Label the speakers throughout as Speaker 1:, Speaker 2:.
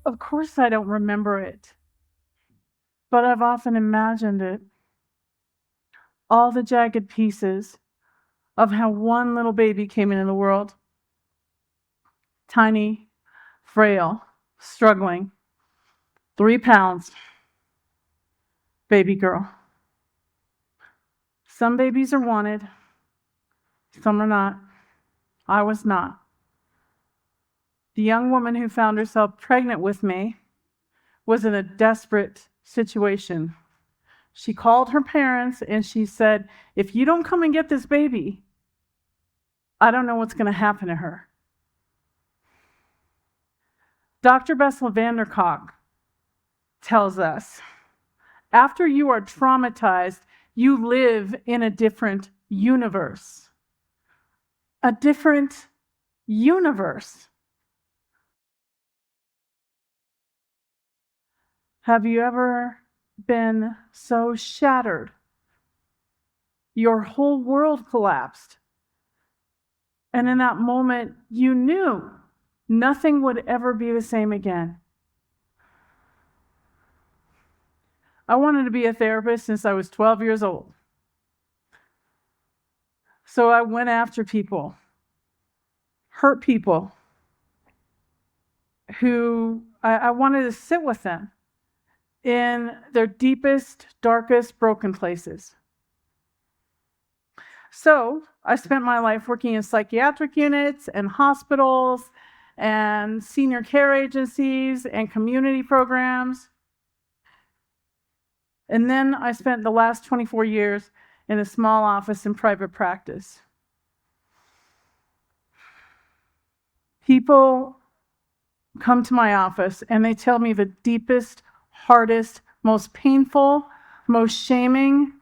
Speaker 1: Of course I don't remember it, but I've often imagined it. All the jagged pieces of how one little baby came into the world. Tiny, frail, struggling, 3 pounds, baby girl. Some babies are wanted, some are not. I was not. The young woman who found herself pregnant with me was in a desperate situation. She called her parents and she said, if you don't come and get this baby, I don't know what's going to happen to her. Dr. Bessel van der Kolk tells us, after you are traumatized, you live in a different universe. A different universe. Have you ever been so shattered? Your whole world collapsed. And in that moment, you knew nothing would ever be the same again. I wanted to be a therapist since I was 12 years old. So I went after people, hurt people, who I wanted to sit with them in their deepest, darkest, broken places. So I spent my life working in psychiatric units and hospitals and senior care agencies and community programs. And then I spent the last 24 years in a small office in private practice. People come to my office and they tell me the deepest, hardest, most painful, most shaming,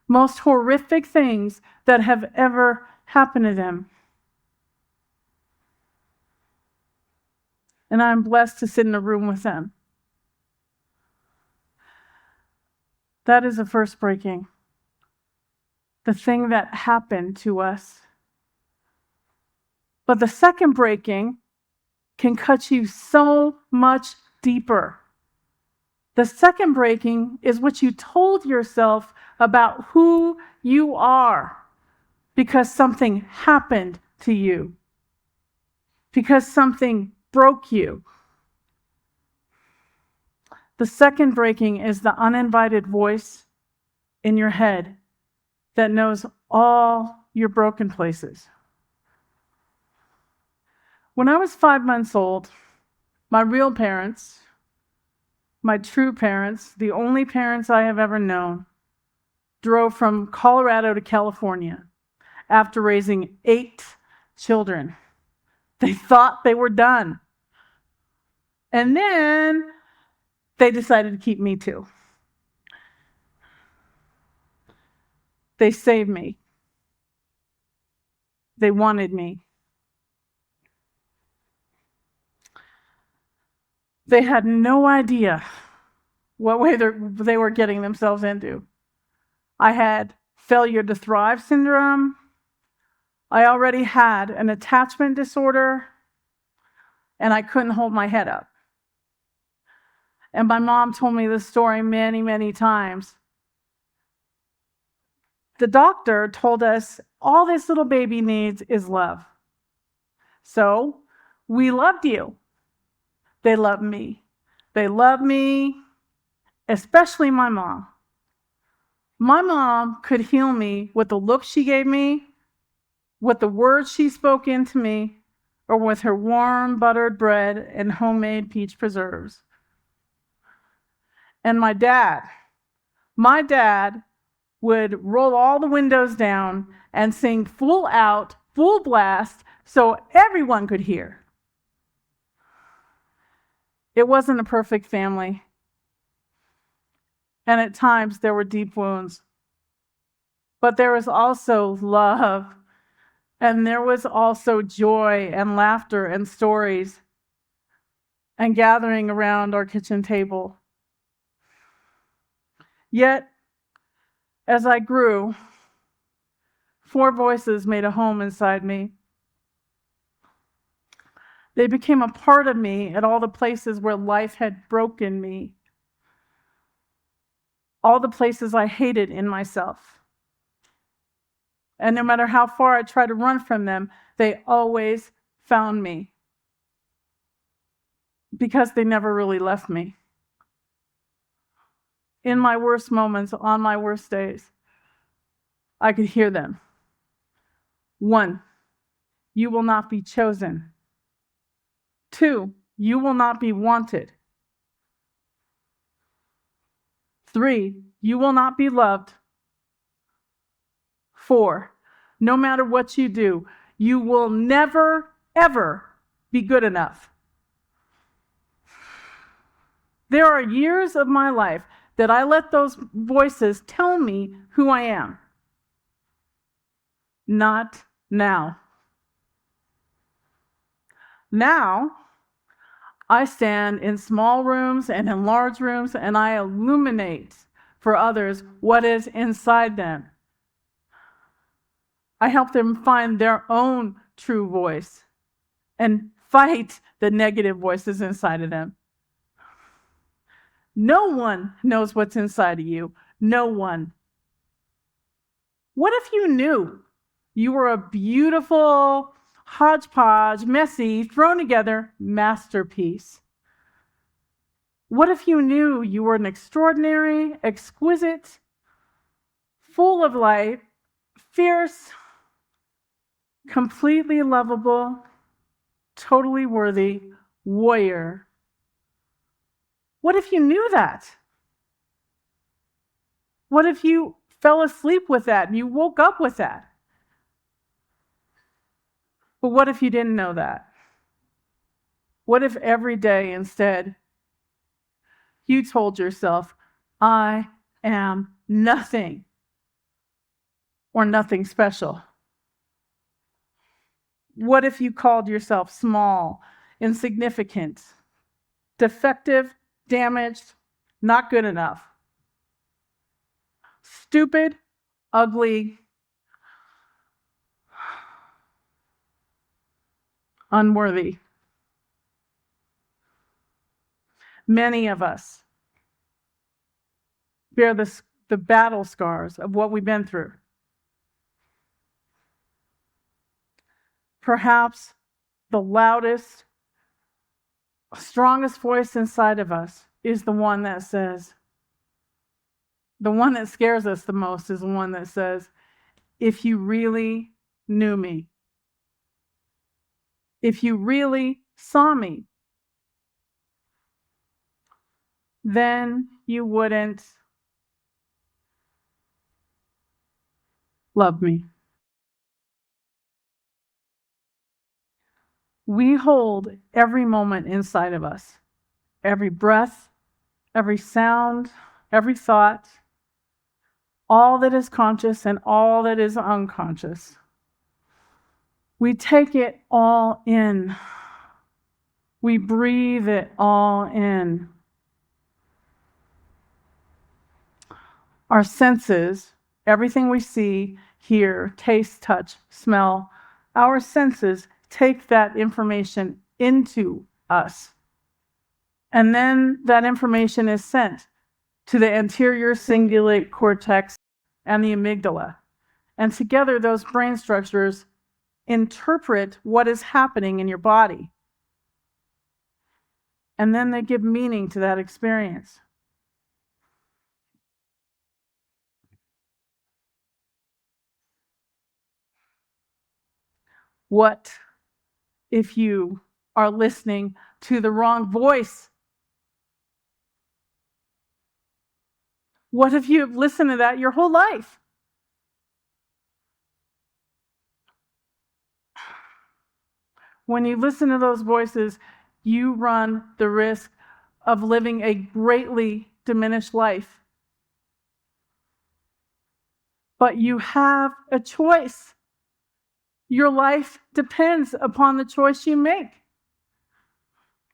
Speaker 1: most horrific things that have ever happened to them. And I'm blessed to sit in a room with them. That is the first breaking. The thing that happened to us. But the second breaking can cut you so much deeper. The second breaking is what you told yourself about who you are because something happened to you, because something broke you. The second breaking is the uninvited voice in your head that knows all your broken places. When I was 5 months old, my real parents, my true parents, the only parents I have ever known, drove from Colorado to California after raising 8 children. They thought they were done. And then they decided to keep me too. They saved me. They wanted me. They had no idea what way they were getting themselves into. I had failure to thrive syndrome. I already had an attachment disorder, and I couldn't hold my head up. And my mom told me this story many, many times. The doctor told us all this little baby needs is love. So we loved you. They loved me. They loved me, especially my mom. My mom could heal me with the look she gave me, with the words she spoke into me, or with her warm buttered bread and homemade peach preserves. And my dad would roll all the windows down and sing full out, full blast, so everyone could hear. It wasn't a perfect family. And at times there were deep wounds. But there was also love. And there was also joy and laughter and stories and gathering around our kitchen table. Yet, as I grew, 4 voices made a home inside me. They became a part of me at all the places where life had broken me, all the places I hated in myself. And no matter how far I tried to run from them, they always found me because they never really left me. In my worst moments, on my worst days, I could hear them. 1, you will not be chosen. 2, you will not be wanted. 3, you will not be loved. 4, no matter what you do, you will never, ever be good enough. There are years of my life that I let those voices tell me who I am. Not now. Now, I stand in small rooms and in large rooms, and I illuminate for others what is inside them. I help them find their own true voice and fight the negative voices inside of them. No one knows what's inside of you. No one. What if you knew you were a beautiful, hodgepodge, messy, thrown together masterpiece? What if you knew you were an extraordinary, exquisite, full of light, fierce, completely lovable, totally worthy warrior? What if you knew that? What if you fell asleep with that and you woke up with that? But what if you didn't know that? What if every day instead you told yourself, I am nothing or nothing special? What if you called yourself small, insignificant, defective, damaged, not good enough, stupid, ugly, unworthy? Many of us bear the battle scars of what we've been through. Perhaps the loudest, strongest voice inside of us is the one that says, the one that scares us the most is the one that says, if you really knew me, if you really saw me, then you wouldn't love me. We hold every moment inside of us, every breath, every sound, every thought, all that is conscious and all that is unconscious. We take it all in. We breathe it all in. Our senses, everything we see, hear, taste, touch, smell, our senses take that information into us. And then that information is sent to the anterior cingulate cortex and the amygdala. And together, those brain structures interpret what is happening in your body. And then they give meaning to that experience. What if you are listening to the wrong voice? What if you have listened to that your whole life? When you listen to those voices, you run the risk of living a greatly diminished life. But you have a choice. Your life depends upon the choice you make.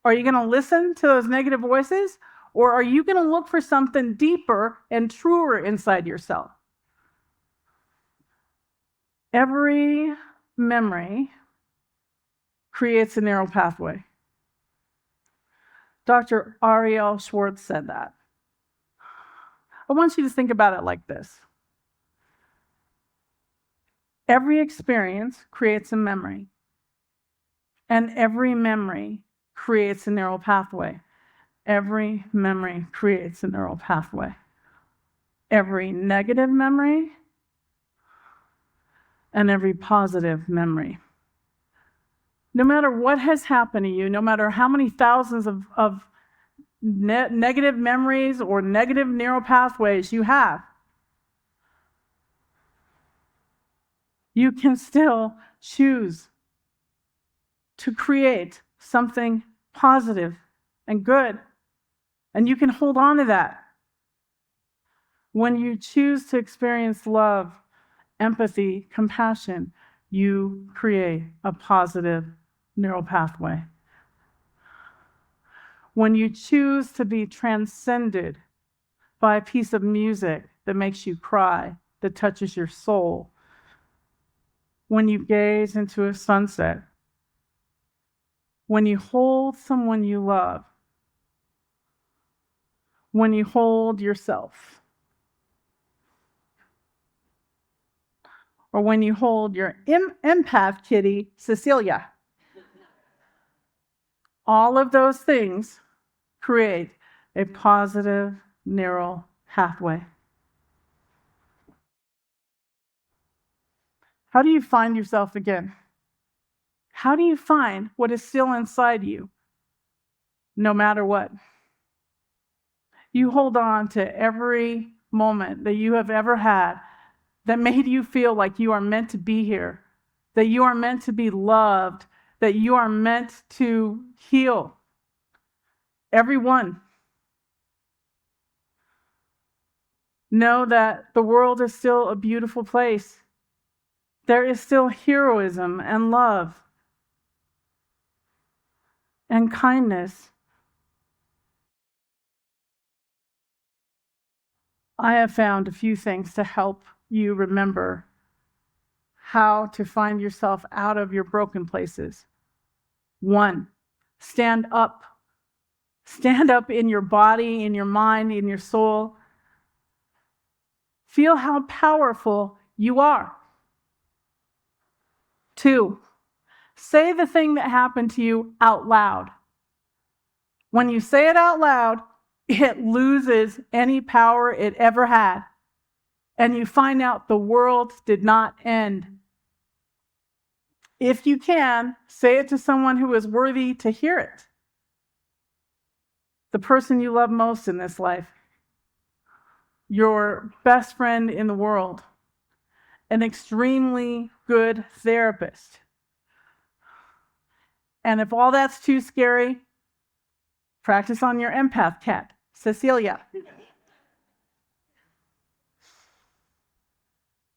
Speaker 1: Are you going to listen to those negative voices, or are you going to look for something deeper and truer inside yourself? Every memory creates a narrow pathway. Dr. Ariel Schwartz said that. I want you to think about it like this. Every experience creates a memory, and every memory creates a neural pathway. Every memory creates a neural pathway. Every negative memory and every positive memory. No matter what has happened to you, no matter how many thousands of negative memories or negative neural pathways you have, you can still choose to create something positive and good. And you can hold on to that. When you choose to experience love, empathy, compassion, you create a positive neural pathway. When you choose to be transcended by a piece of music that makes you cry, that touches your soul, when you gaze into a sunset, when you hold someone you love, when you hold yourself, or when you hold your empath kitty, Cecilia. All of those things create a positive neural pathway. How do you find yourself again? How do you find what is still inside you, no matter what? You hold on to every moment that you have ever had that made you feel like you are meant to be here, that you are meant to be loved, that you are meant to heal. Every one. Know that the world is still a beautiful place. There is still heroism and love and kindness. I have found a few things to help you remember how to find yourself out of your broken places. 1, stand up. Stand up in your body, in your mind, in your soul. Feel how powerful you are. 2, say the thing that happened to you out loud. When you say it out loud, it loses any power it ever had. And you find out the world did not end. If you can, say it to someone who is worthy to hear it. The person you love most in this life. Your best friend in the world. An extremely good therapist. And if all that's too scary, practice on your empath cat, Cecilia.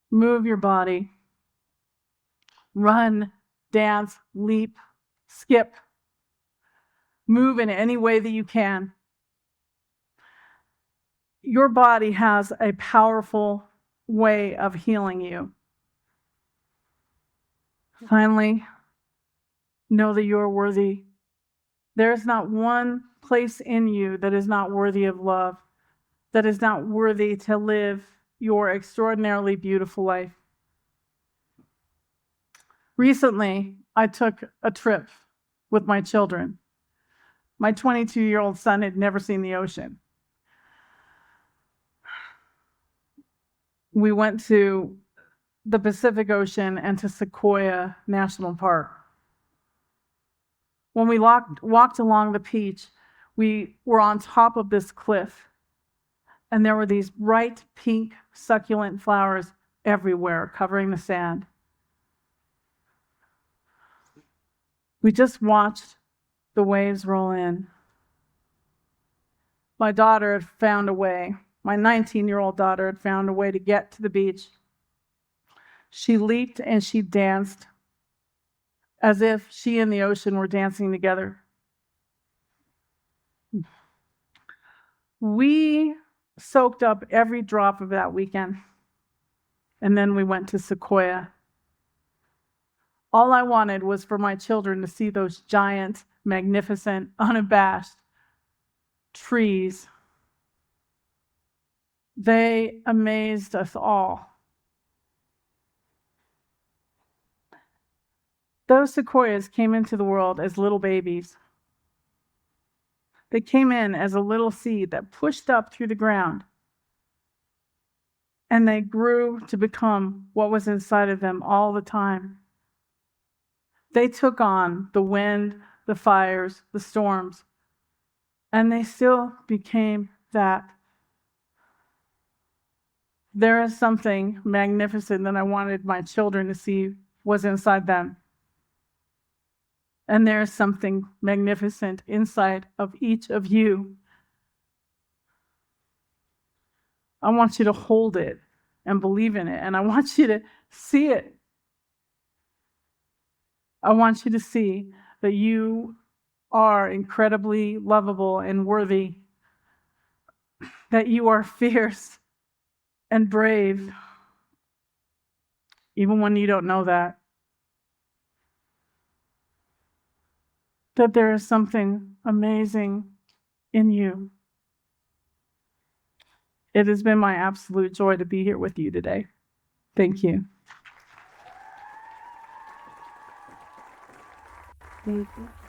Speaker 1: Move your body. Run, dance, leap, skip. Move in any way that you can. Your body has a powerful way of healing you. Finally, know that you are worthy. There is not one place in you that is not worthy of love, that is not worthy to live your extraordinarily beautiful life. Recently, I took a trip with my children. My 22-year-old son had never seen the ocean. We went to the Pacific Ocean and to Sequoia National Park. When we walked along the beach, we were on top of this cliff, and there were these bright pink succulent flowers everywhere, covering the sand. We just watched the waves roll in. My daughter had found a way. My 19-year-old daughter had found a way to get to the beach. She leaped and she danced as if she and the ocean were dancing together. We soaked up every drop of that weekend, and then we went to Sequoia. All I wanted was for my children to see those giant, magnificent, unabashed trees. They amazed us all. Those sequoias came into the world as little babies. They came in as a little seed that pushed up through the ground, and they grew to become what was inside of them all the time. They took on the wind, the fires, the storms, and they still became that. There is something magnificent that I wanted my children to see was inside them. And there is something magnificent inside of each of you. I want you to hold it and believe in it, and I want you to see it. I want you to see that you are incredibly lovable and worthy, that you are fierce and brave, even when you don't know that. That there is something amazing in you. It has been my absolute joy to be here with you today. Thank you.
Speaker 2: Thank you.